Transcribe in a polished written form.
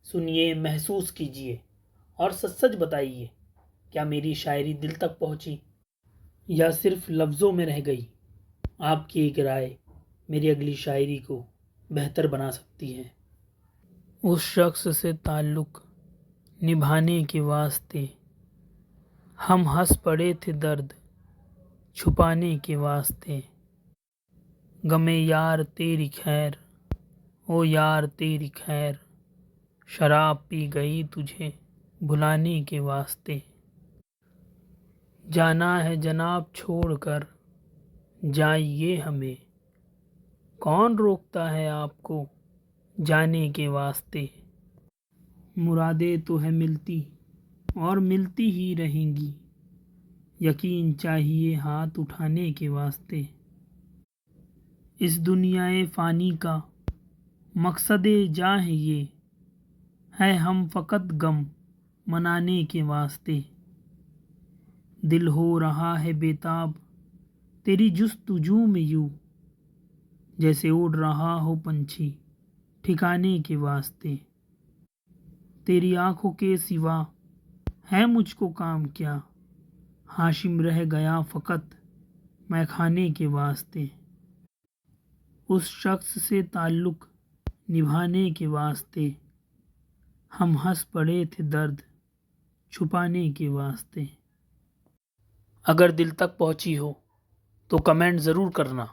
सुनिए, महसूस कीजिए और सच सच बताइए, क्या मेरी शायरी दिल तक पहुंची या सिर्फ लफ्ज़ों में रह गई। आपकी एक राय मेरी अगली शायरी को बेहतर बना सकती है। उस शख्स से ताल्लुक़ निभाने के वास्ते हम हंस पड़े थे, दर्द छुपाने के वास्ते। गमे यार तेरी खैर, ओ यार तेरी खैर, शराब पी गई तुझे भुलाने के वास्ते। जाना है जनाब छोड़कर जाइए हमें, कौन रोकता है आपको जाने के वास्ते। मुरादें तो है मिलती और मिलती ही रहेंगी, यकीन चाहिए हाथ उठाने के वास्ते। इस दुनियाए फ़ानी का मकसदे जा है हम फ़कत गम मनाने के वास्ते। दिल हो रहा है बेताब तेरी जुस्तजू में यूं, जैसे उड़ रहा हो पंछी ठिकाने के वास्ते। तेरी आंखों के सिवा है मुझको काम क्या, हाशिम रह गया फ़कत मैं खाने के वास्ते। उस शख्स से ताल्लुक़ निभाने के वास्ते हम हंस पड़े थे, दर्द छुपाने के वास्ते। अगर दिल तक पहुंची हो तो कमेंट ज़रूर करना।